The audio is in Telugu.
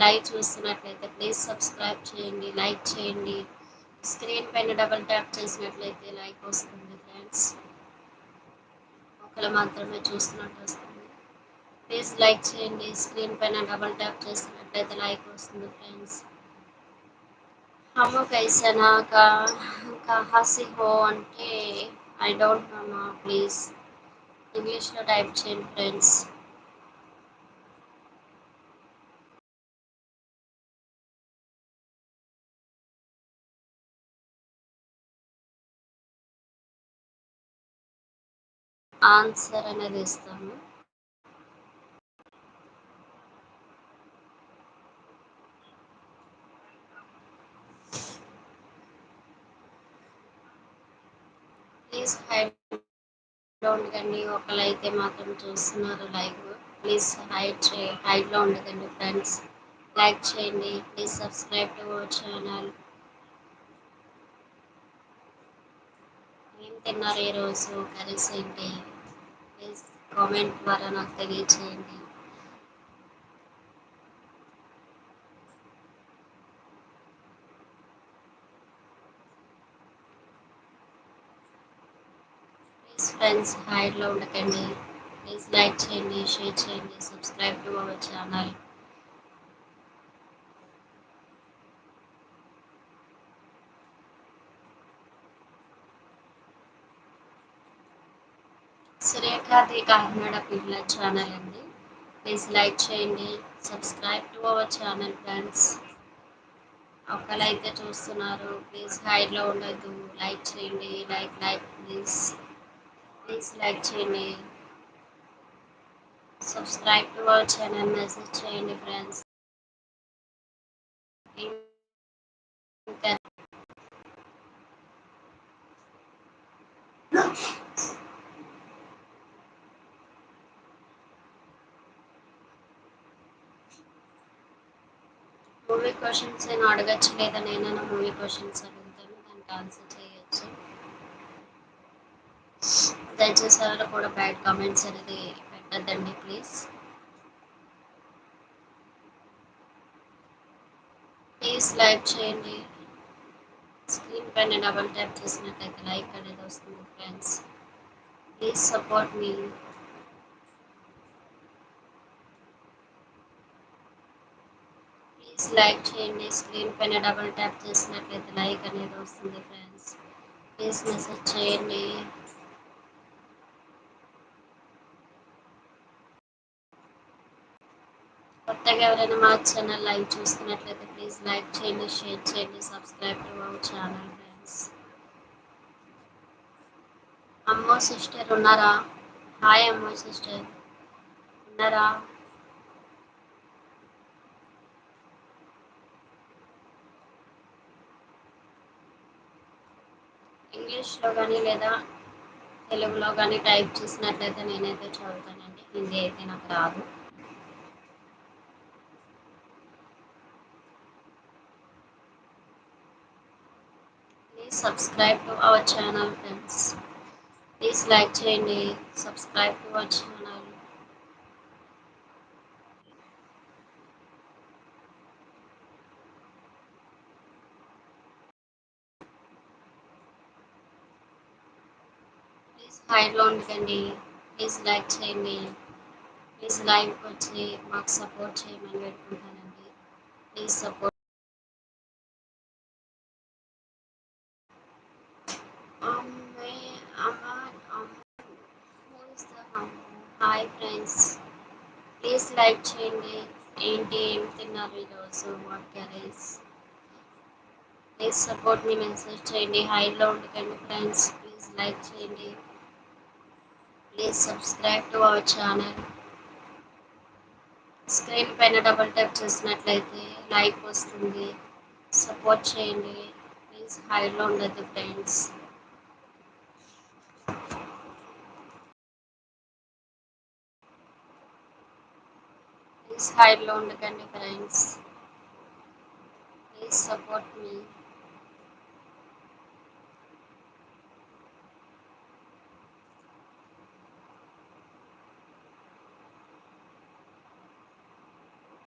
లైవ్ చూస్తున్నట్లయితే ప్లీజ్ సబ్స్క్రైబ్ చేయండి, లైక్ చేయండి. స్క్రీన్ పైన డబుల్ ట్యాప్ చేసినట్లయితే లైక్ వస్తుంది ఫ్రెండ్స్. ఒకరు మాత్రమే చూస్తున్నట్టు వస్తుంది. ప్లీజ్ లైక్ చేయండి. స్క్రీన్ పైన డబుల్ ట్యాప్ చేసినట్లయితే లైక్ వస్తుంది ఫ్రెండ్స్. హలో కైసనా కహా సే హో అంటే ఐ డోంట్ నో మా, ప్లీజ్ ఇంగ్లీష్లో టైప్ చేయండి ఫ్రెండ్స్. ఆన్సర్ అనేది ఇస్తాను. ప్లీజ్ హైడ్ ఉండకండి. ఒకరైతే మాత్రం చూస్తున్నారు లైవ్. ప్లీజ్ హైడ్లో ఉండకండి ఫ్రెండ్స్. లైక్ చేయండి. Please subscribe to our channel. ఏం తిన్నారు ఈరోజు? కర్రీస్ ఏంటి? ప్లీజ్ కామెంట్ ద్వారా నాకు తెలియచేయండి. ప్లీజ్ ఫ్రెండ్స్ హైడ్లో ఉండకండి. ప్లీజ్ లైక్ చేయండి, షేర్ చేయండి, సబ్స్క్రైబ్ టు అవర్ ఛానల్. సురేఖాది కాకినాడ పిల్ల ఛానల్ అండి. ప్లీజ్ లైక్ చేయండి, subscribe to our channel friends. ఒకరైతే చూస్తున్నారు. ప్లీజ్ హైడ్లో ఉండద్దు. లైక్ చేయండి, లైక్ ప్లీజ్. ప్లీజ్ లైక్ చేయండి, subscribe to our channel. Message చేయండి ఫ్రెండ్స్. ఇంకా మూవీ క్వశ్చన్స్ నేను అడగచ్చు, లేదా నేనైనా మూవీ క్వశ్చన్స్ అడుగుతాను, దానికి ఆన్సర్ చేయొచ్చు. దయచేసి ఎవరు కూడా బ్యాడ్ కామెంట్స్ అనేది పెట్టద్దండి ప్లీజ్. ప్లీజ్ లైక్ చేయండి. స్క్రీన్ పైన డబుల్ ట్యాప్ చేసినట్లయితే లైక్ అనేది వస్తుంది friends. Please support me. Please like చేయండి. స్క్రీన్ పైన డబుల్ ట్యాప్ చేసినట్లయితే లైక్ అనేది వస్తుంది ఫ్రెండ్స్. ప్లీజ్ మెసేజ్ చేయండి. కొత్తగా ఎవరైనా మా ఛానల్ లైవ్ చూస్తున్నట్లయితే ప్లీజ్ లైక్ చేయండి, షేర్ చేయండి, subscribe to our channel friends. అమ్మో సిస్టర్ ఉన్నారా? హాయ్ అమ్మో సిస్టర్ ఉన్నారా? ఇంగ్లీష్లో కానీ లేదా తెలుగులో కానీ టైప్ చేసినట్లయితే నేనైతే చదువుతానండి. హిందీ అయితే నాకు రాదు. Please subscribe to our channel friends. Please like చేయండి, subscribe to our channel. Please హైడ్లో ఉండకండి. ప్లీజ్ లైక్ చేయండి. ప్లీజ్ లైవ్కి వచ్చి మాకు సపోర్ట్ చేయమని పెట్టుకుంటానండి. Please support. Hi friends, please like చేయండి. ఏంటి ఏం తిన్నారు ఈరోజు? What curries? Please support me. Message చేయండి. హైలో ఉండకండి ఫ్రెండ్స్. ప్లీజ్ లైక్ చేయండి. Please subscribe to our channel. Screen పైన డబుల్ ట్యాప్ చేసినట్లయితే లైక్ వస్తుంది. సపోర్ట్ చేయండి. ప్లీజ్ హైలో ఉండద్దు ఫ్రెండ్స్. ప్లీజ్ హైలో ఉండకండి ఫ్రెండ్స్. Please support me.